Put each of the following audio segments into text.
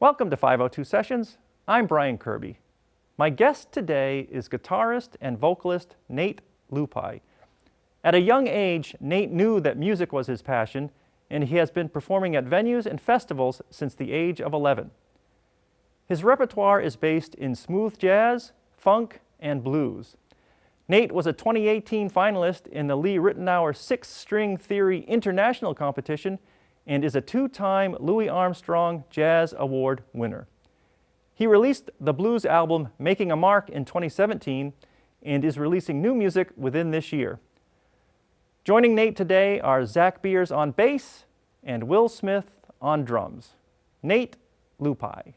Welcome to 502 Sessions. I'm Brian Kirby. My guest today is guitarist and vocalist Nate Lupi. At a young age, Nate knew that music was his passion, and he has been performing at venues and festivals since the age of 11. His repertoire is based in smooth jazz, funk, and blues. Nate was a 2018 finalist in the Ritenhour 6-String Theory International Competition and is a two-time Louis Armstrong Jazz Award winner. He released the blues album Making a Mark in 2017 and is releasing new music within this year. Joining Nate today are Zach Beers on bass and Will Smith on drums. Nate Lupi.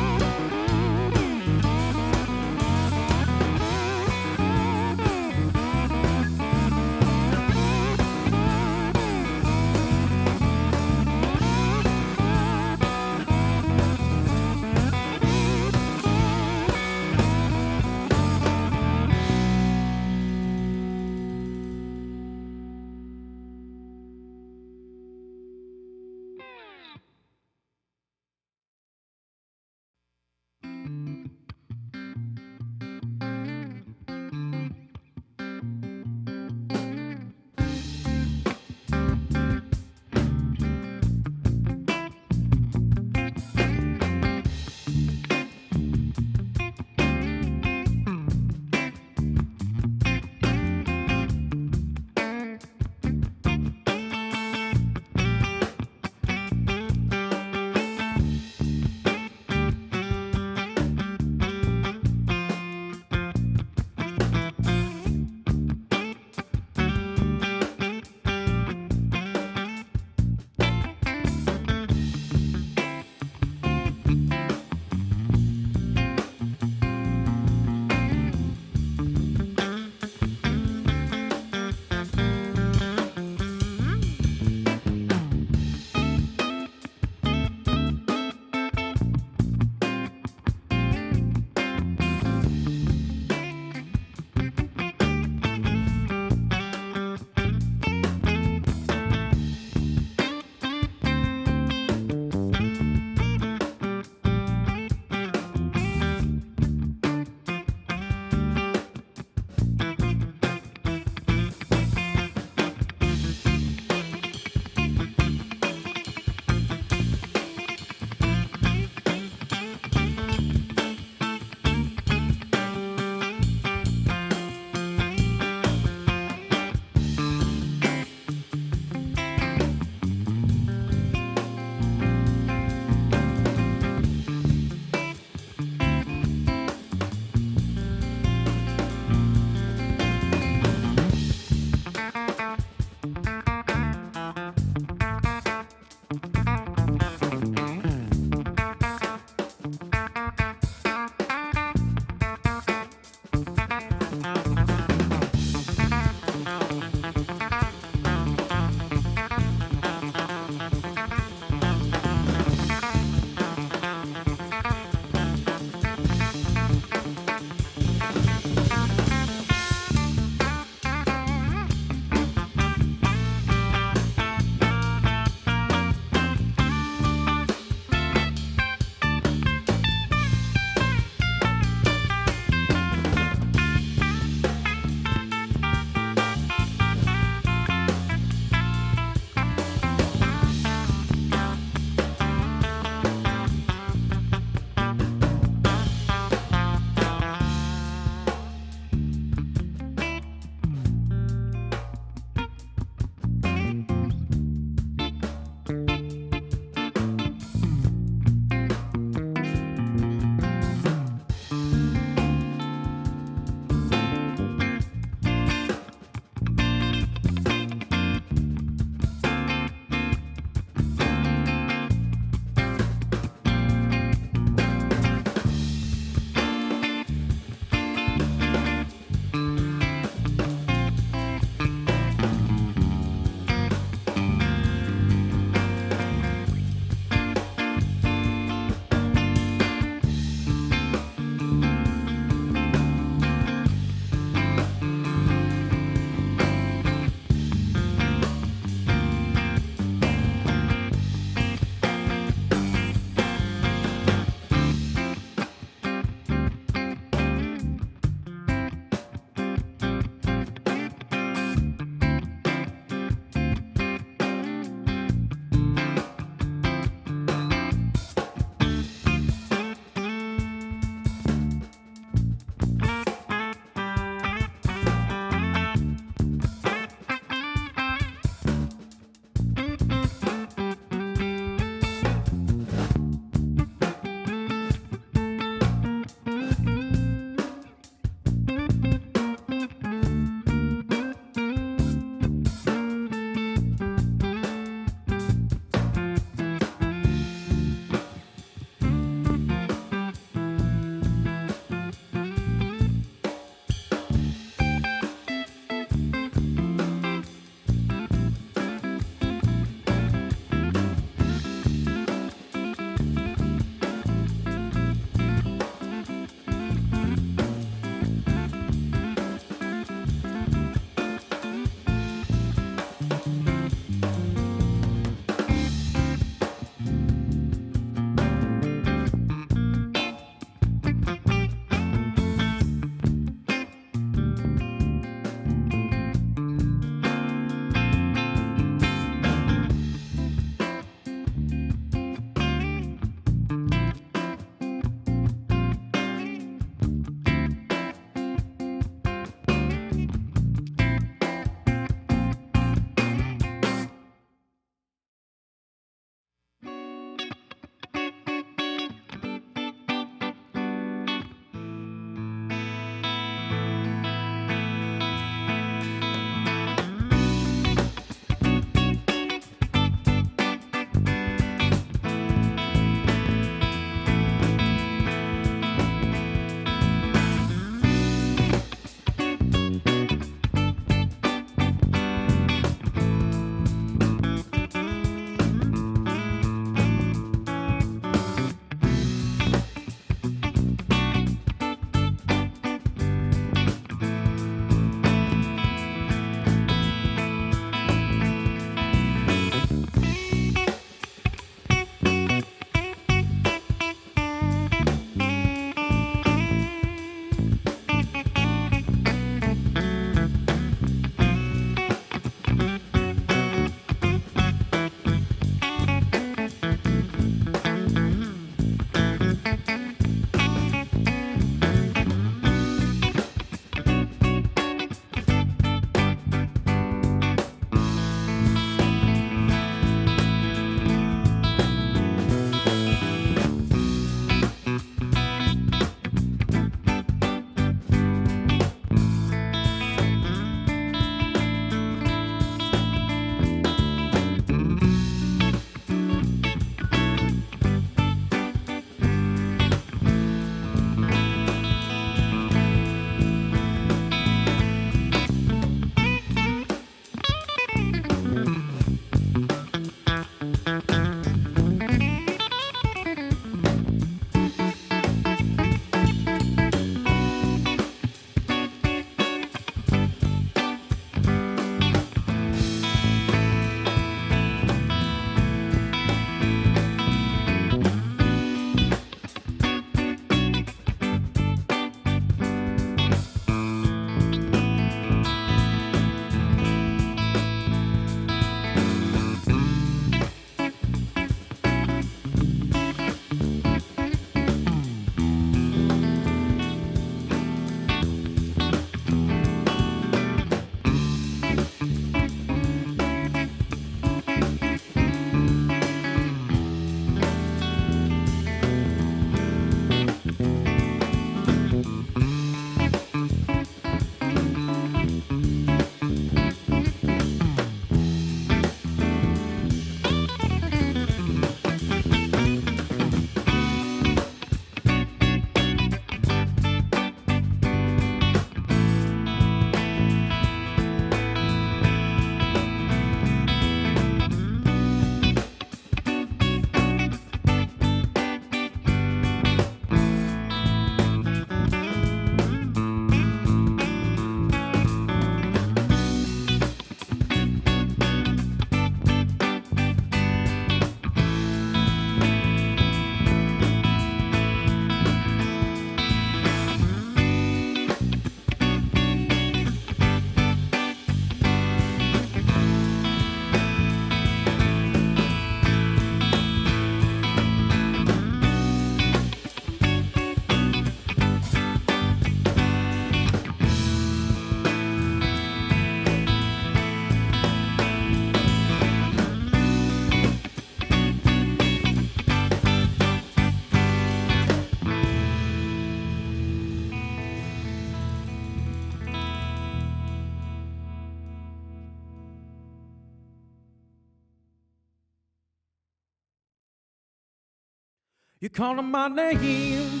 You're calling my name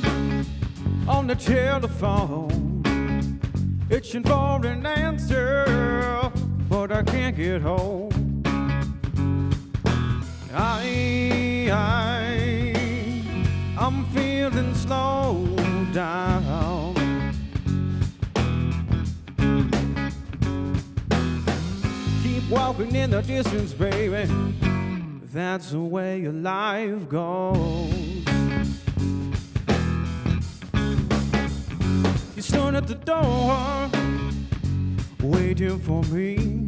on the telephone, itching for an answer, but I can't get home. I'm feeling slow down. Keep walking in the distance, baby. That's the way your life goes. You stood at the door, waiting for me.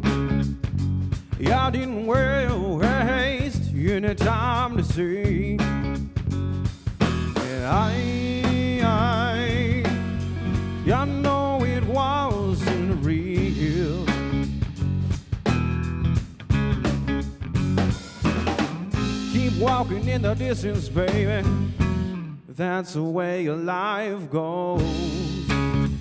I didn't waste any time to see. And I know it wasn't real. Keep walking in the distance, baby. That's the way your life goes. 'Cause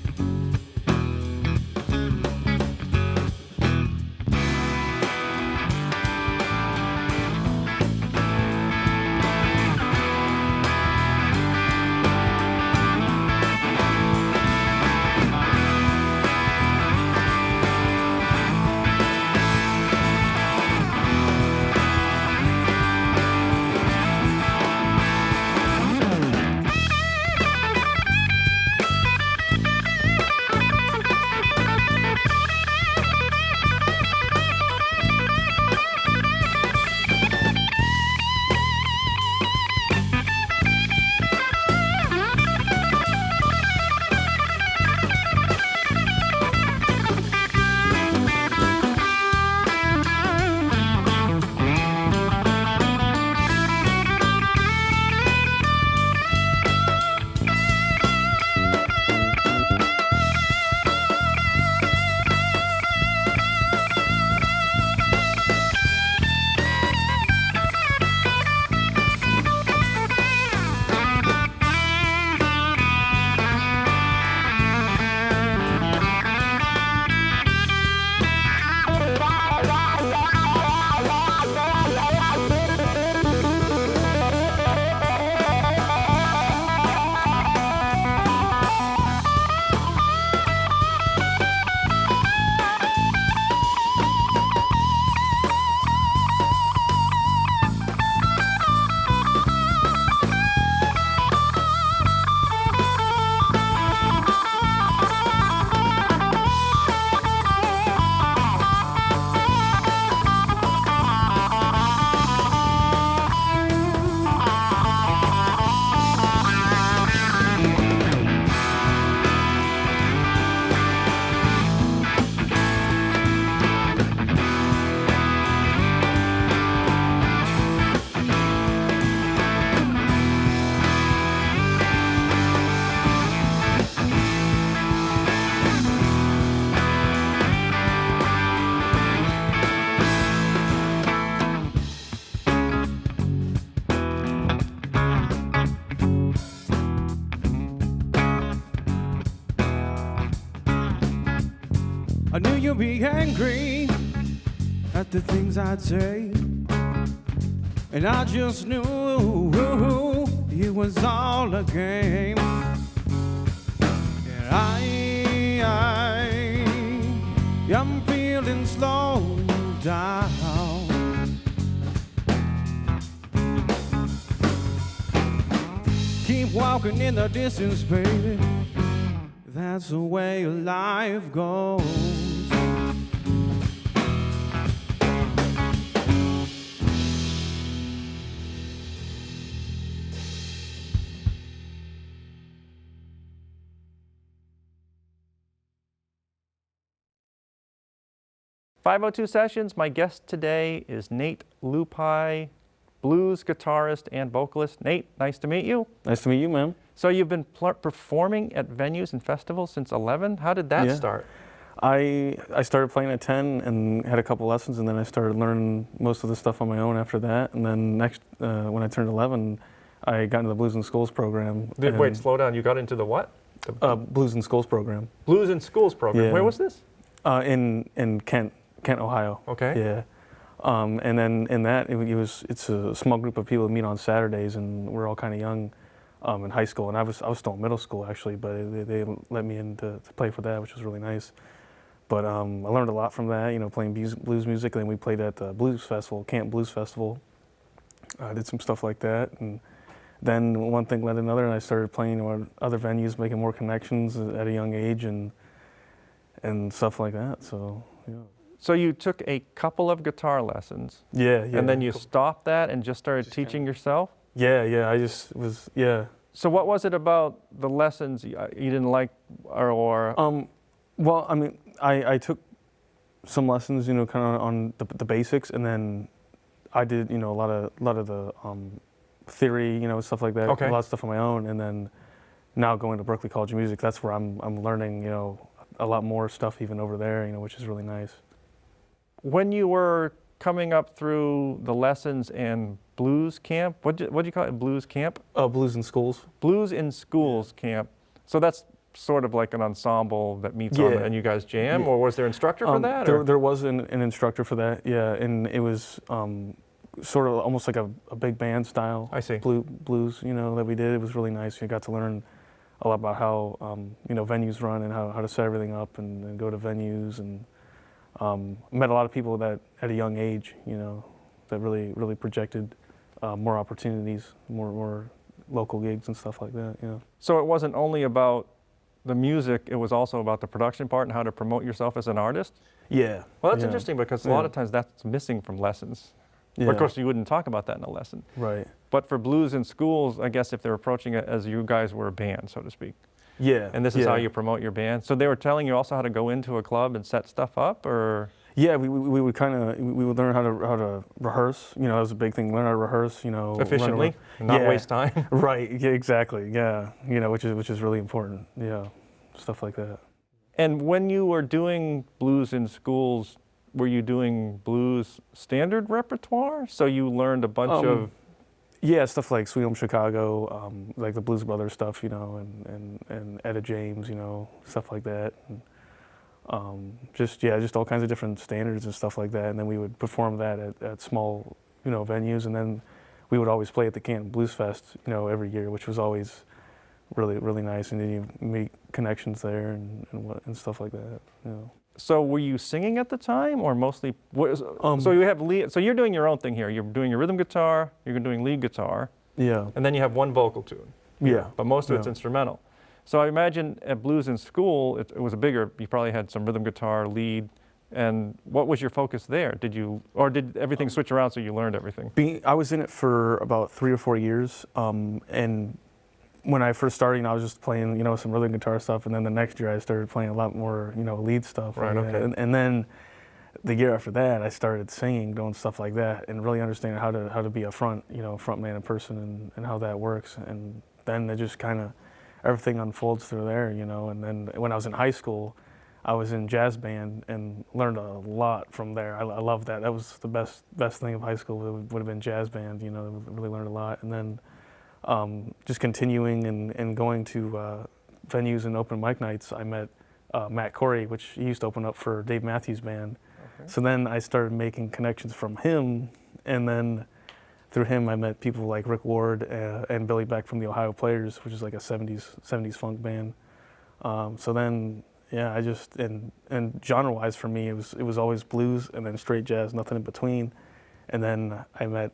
I knew you'd be angry at the things I'd say, and I just knew it was all a game. And I'm feeling slow down. Keep walking in the distance, baby. That's the way life goes. .502 Sessions, my guest today is Nate Lupi, blues guitarist and vocalist. Nate, nice to meet you. Nice to meet you, man. So you've been performing at venues and festivals since 11? How did that start? I started playing at 10 and had a couple lessons, and then I started learning most of the stuff on my own after that. And then when I turned 11, I got into the Blues in Schools program. Wait, slow down. You got into the what? Blues in Schools program. Blues in Schools program. Yeah. Where was this? In Kent, Ohio. Okay. Yeah. And then in that, it's a small group of people that meet on Saturdays, and we're all kind of young in high school. And I was still in middle school actually, but they let me in to play for that, which was really nice. But I learned a lot from that, you know, playing blues music. And then we played at the Blues Festival, Camp Blues Festival. I did some stuff like that, and then one thing led to another, and I started playing at other venues, making more connections at a young age, and stuff like that. So yeah. So you took a couple of guitar lessons. Yeah. And then you stopped that and just started teaching yourself? Yeah. I just was, yeah. So what was it about the lessons you didn't like, or? Well, I mean, I took some lessons, you know, kind of on the basics, and then I did, you know, a lot of the theory, you know, stuff like that. Okay. A lot of stuff on my own, and then now going to Berklee College of Music, that's where I'm learning, you know, a lot more stuff even over there, you know, which is really nice. When you were coming up through the lessons and blues camp, what'd you call it, blues camp? Blues in schools. Blues in schools camp. So that's sort of like an ensemble that meets on and you guys jam, or was there an instructor for that? There was an instructor for that, yeah, and it was sort of almost like a big band style. I see. Blues, you know, that we did. It was really nice. You got to learn a lot about how you know, venues run and how to set everything up and go to venues, and met a lot of people that at a young age, you know, that really projected more opportunities, more local gigs and stuff like that. Yeah. So it wasn't only about the music, it was also about the production part and how to promote yourself as an artist? Yeah. Well, that's interesting, because a lot of times that's missing from lessons. Yeah. Of course, you wouldn't talk about that in a lesson. Right. But for blues in schools, I guess if they're approaching it as you guys were a band, so to speak. Yeah. And this is how you promote your band. So they were telling you also how to go into a club and set stuff up, or? Yeah, we would learn how to rehearse. You know, that was a big thing. Learn how to rehearse. You know, efficiently, not waste time. Right. Yeah. Exactly. Yeah. You know, which is really important. Yeah. Stuff like that. And when you were doing blues in schools, were you doing blues standard repertoire? So you learned a bunch of. Yeah, stuff like Sweet Home Chicago, like the Blues Brothers stuff, you know, and Etta James, you know, stuff like that. And, just all kinds of different standards and stuff like that. And then we would perform that at small, you know, venues. And then we would always play at the Canton Blues Fest, you know, every year, which was always really nice. And then you make connections there and stuff like that, you know. So were you singing at the time, or mostly? So you have lead. So you're doing your own thing here. You're doing your rhythm guitar. You're doing lead guitar. Yeah. And then you have one vocal tune. Yeah. But most of it's instrumental. So I imagine at blues in school, it was a bigger. You probably had some rhythm guitar, lead. And what was your focus there? Did everything switch around so you learned everything? I was in it for about 3 or 4 years, and when I first started, you know, I was just playing, you know, some rhythm guitar stuff, and then the next year I started playing a lot more, you know, lead stuff. Right. Okay. And then the year after that, I started singing, doing stuff like that, and really understanding how to be a front man in person, and how that works. And then it just kind of everything unfolds through there, you know. And then when I was in high school, I was in jazz band and learned a lot from there. I loved that. That was the best thing of high school. Would have been jazz band, you know. Really learned a lot. And then just continuing and going to venues and open mic nights, I met Matt Corey, which he used to open up for Dave Matthews Band. Okay. So then I started making connections from him, and then through him I met people like Rick Ward and Billy Beck from the Ohio Players, which is like a 70s funk band. So then, yeah, I just, and genre-wise for me, it was always blues and then straight jazz, nothing in between. And then I met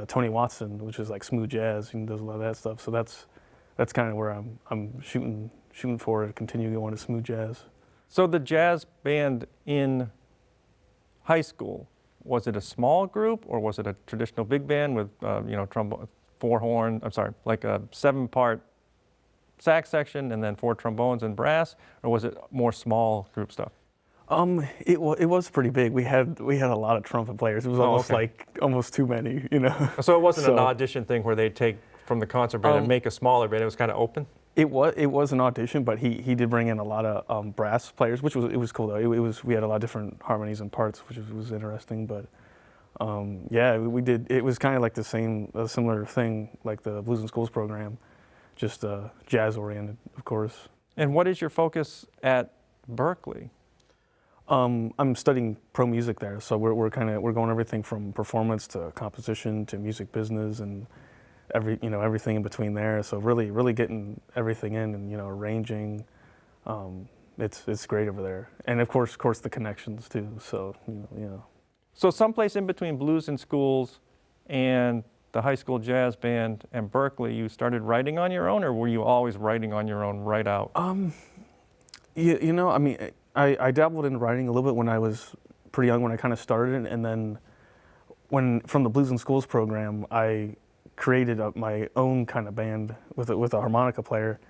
Tony Watson, which is like smooth jazz, and does a lot of that stuff. So that's kind of where I'm shooting for to continue going to smooth jazz. So the jazz band in high school, was it a small group, or was it a traditional big band with trombone, like a 7-part sax section and then 4 trombones and brass, or was it more small group stuff? It was pretty big. We had a lot of trumpet players. It was almost too many, you know. So it wasn't an audition thing where they take from the concert band and make a smaller band. It was kind of open. It was an audition, but he did bring in a lot of brass players, which was cool though. We had a lot of different harmonies and parts, which was interesting. But yeah, we did. It was kind of like a similar thing like the Blues in Schools program, just jazz oriented, of course. And what is your focus at Berklee? I'm studying pro music there, so we're going everything from performance to composition to music business and everything in between there. So really getting everything in and arranging. It's great over there, and of course the connections too. So So someplace in between Blues in Schools and the high school jazz band and Berkeley, you started writing on your own, or were you always writing on your own right out? I mean, I dabbled in writing a little bit when I was pretty young, when I kind of started, and then from the Blues in Schools program, I created my own kind of band with a harmonica player,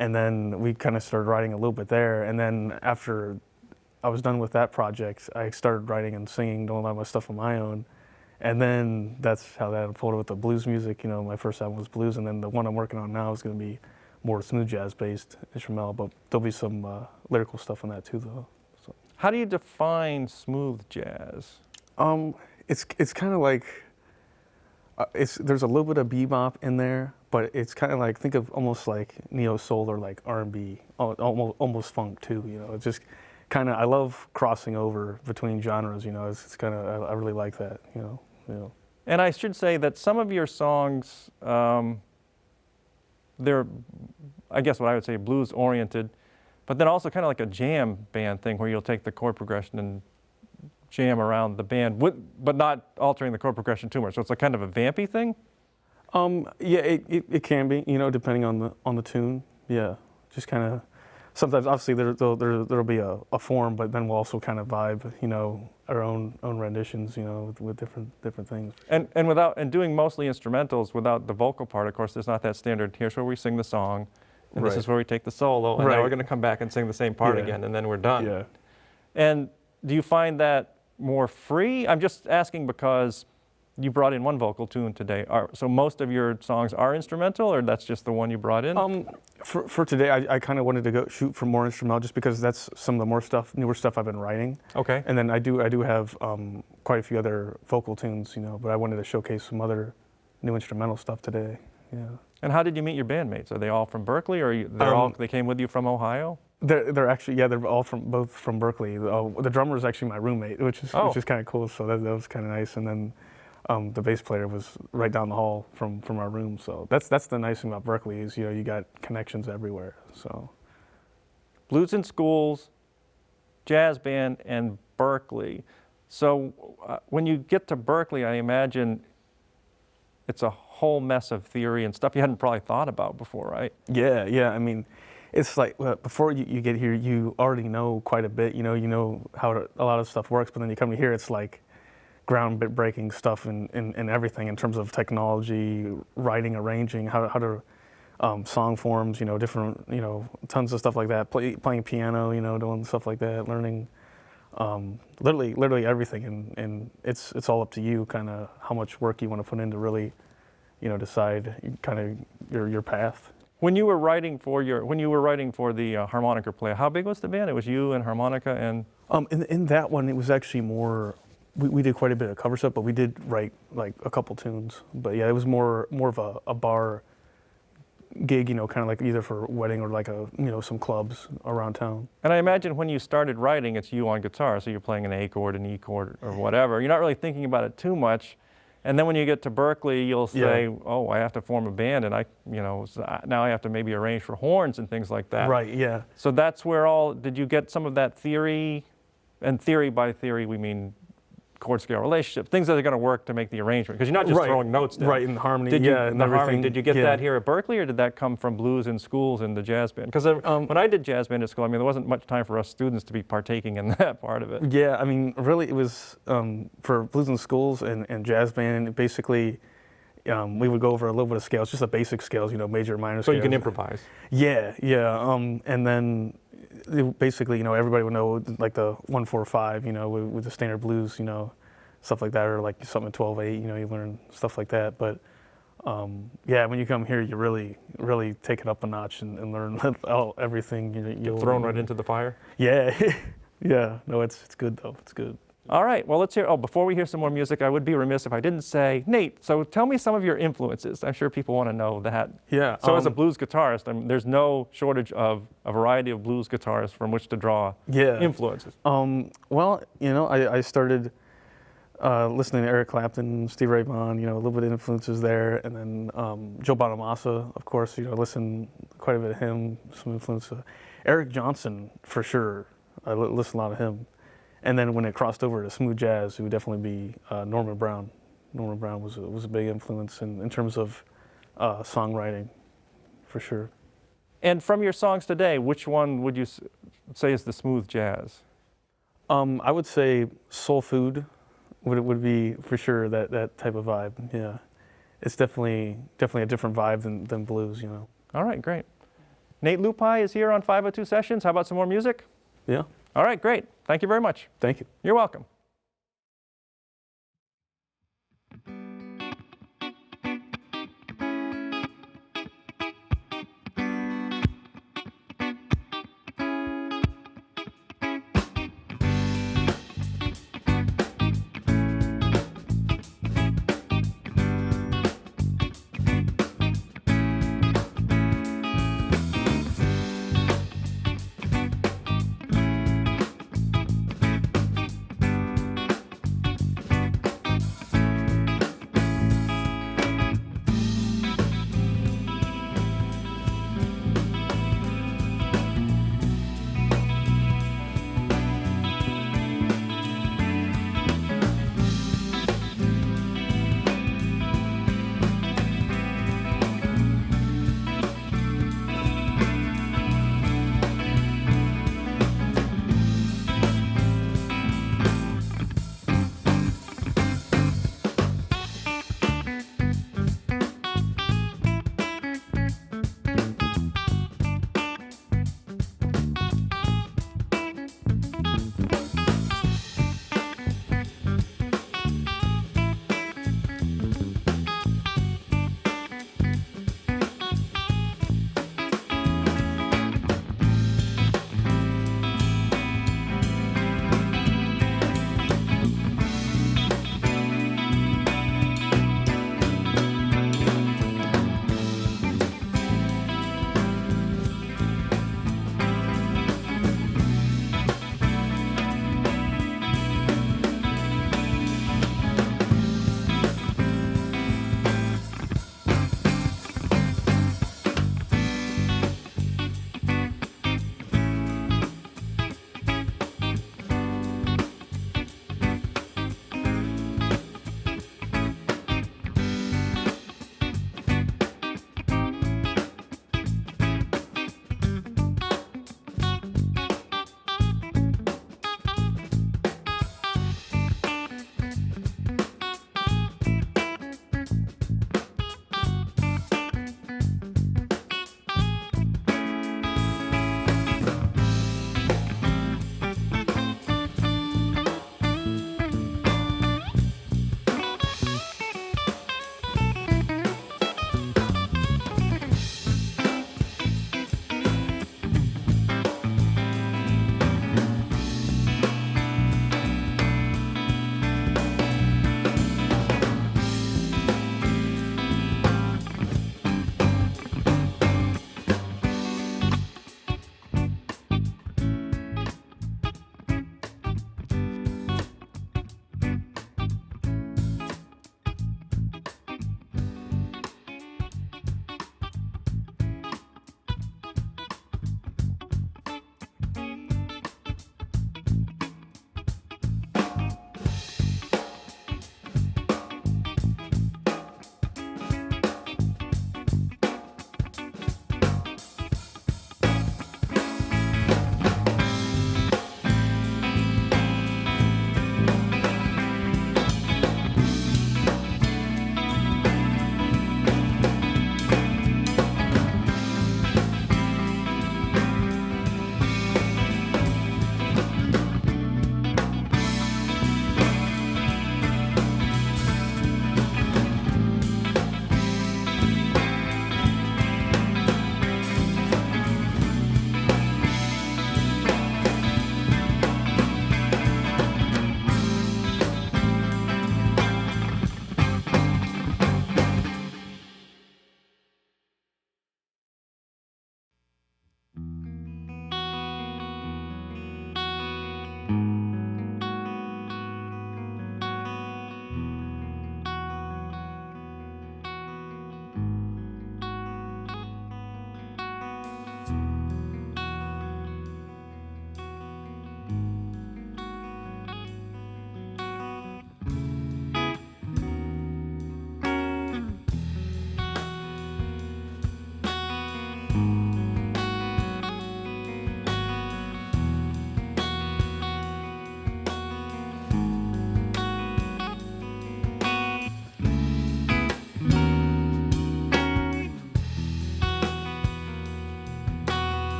and then we kind of started writing a little bit there, and then after I was done with that project, I started writing and singing, doing a lot of my stuff on my own, and then that's how that unfolded with the blues music. My first album was blues, and then the one I'm working on now is going to be more smooth jazz based instrumental, but there'll be some lyrical stuff on that too, though. So. How do you define smooth jazz? It's kind of like there's a little bit of bebop in there, but it's kind of like, think of almost like neo soul or like R&B, almost funk too. It's just kind of, I love crossing over between genres. It's kind of, I really like that. And I should say that some of your songs, they're, I guess what I would say, blues oriented, but then also kind of like a jam band thing where you'll take the chord progression and jam around the band, but not altering the chord progression too much. So it's like kind of a vampy thing? Yeah, it can be, depending on the tune. Yeah, just kind of, sometimes obviously there'll be a form, but then we'll also kind of vibe, our own renditions, with different things. And doing mostly instrumentals without the vocal part, of course, there's not that standard, here's where we sing the song, and right. This is where we take the solo, and now we're going to come back and sing the same part again, and then we're done. Yeah. And do you find that more free? I'm just asking because you brought in one vocal tune today. So most of your songs are instrumental, or that's just the one you brought in? For today, I kind of wanted to go shoot for more instrumental, just because that's some of the newer stuff I've been writing. Okay. And then I do have quite a few other vocal tunes, but I wanted to showcase some other new instrumental stuff today. Yeah. And how did you meet your bandmates? Are they all from Berkeley, or they came with you from Ohio? They're actually, they're all both from Berkeley. The drummer is actually my roommate, which is kind of cool. So that was kind of nice. And then the bass player was right down the hall from our room. So that's the nice thing about Berkeley is you got connections everywhere. So Blues in Schools, jazz band, and Berkeley. So when you get to Berkeley, I imagine it's a whole mess of theory and stuff you hadn't probably thought about before, right? Yeah. I mean, it's like before you get here, you already know quite a bit. You know how a lot of stuff works, but then you come to here, it's like groundbreaking stuff in everything in terms of technology, writing, arranging, how to song forms, different, tons of stuff like that. Playing piano, doing stuff like that, learning, literally everything, and it's all up to you, kind of how much work you want to put in to really, decide kind of your path. When you were writing for the harmonica player, how big was the band? It was you and harmonica and. In that one, it was actually more. We did quite a bit of cover stuff, but we did write like a couple tunes. But yeah, it was more of a bar gig, kind of like either for a wedding or like some clubs around town. And I imagine when you started writing, it's you on guitar, so you're playing an A chord, an E chord, or whatever. You're not really thinking about it too much. And then when you get to Berkeley, you'll say, oh, I have to form a band, and now I have to maybe arrange for horns and things like that. Right, yeah. So that's where did you get some of that theory? And theory by theory, we mean chord scale relationships, things that are going to work to make the arrangement, because you're not just throwing notes down. Right, in harmony, Did you get yeah. that here at Berkeley, or did that come from Blues in Schools and the jazz band? Because when I did jazz band at school, there wasn't much time for us students to be partaking in that part of it. Yeah, really it was for Blues in Schools and jazz band, basically we would go over a little bit of scales, just the basic scales, major, minor scales. So you can improvise. Yeah, and then basically, everybody would know like the 1-4-5, with the standard blues, stuff like that, or like something 12-8, you learn stuff like that. But when you come here, you really take it up a notch and learn everything. You're thrown right into the fire. Yeah, yeah. No, it's good though. It's good. All right, well, let's hear, oh, before we hear some more music, I would be remiss if I didn't say, Nate, so tell me some of your influences. I'm sure people want to know that. Yeah. So as a blues guitarist, I mean, there's no shortage of a variety of blues guitarists from which to draw influences. Well, you know, I started listening to Eric Clapton, Stevie Ray Vaughan, you know, a little bit of influences there. And then Joe Bonamassa, of course, you know, listen quite a bit of him, some influence. Eric Johnson, for sure. I listen a lot of him. And then when it crossed over to smooth jazz, it would definitely be Norman Brown. Norman Brown was a big influence in terms of songwriting, for sure. And from your songs today, which one would you say is the smooth jazz? I would say Soul Food would be for sure that type of vibe. Yeah, it's definitely a different vibe than blues. You know. All right, great. Nate Lupi is here on 502 Sessions. How about some more music? Yeah. All right, great. Thank you very much. Thank you. You're welcome.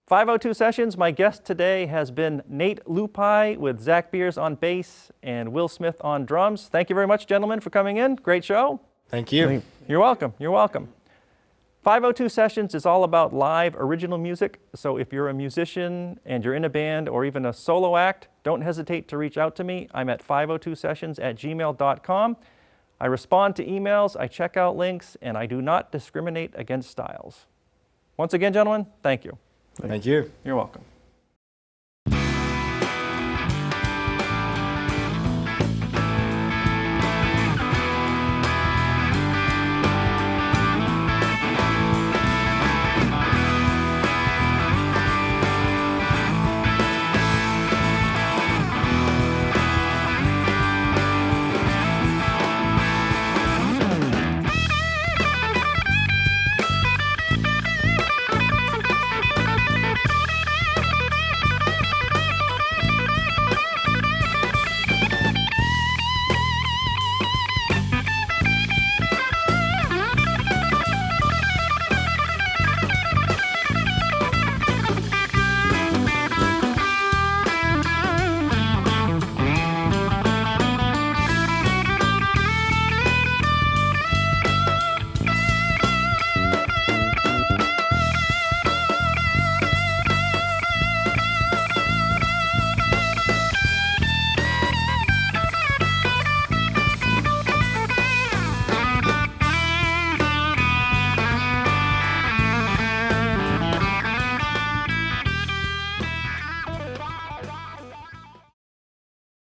502 Sessions, my guest today has been Nate Lupi with Zach Beers on bass and Will Smith on drums. Thank you very much, gentlemen, for coming in. Great show. Thank you. You're welcome. You're welcome. 502 Sessions is all about live original music, so if you're a musician and you're in a band or even a solo act, don't hesitate to reach out to me. I'm at 502sessions@gmail.com. I respond to emails, I check out links, and I do not discriminate against styles. Once again, gentlemen, thank you. Thank you. You're welcome.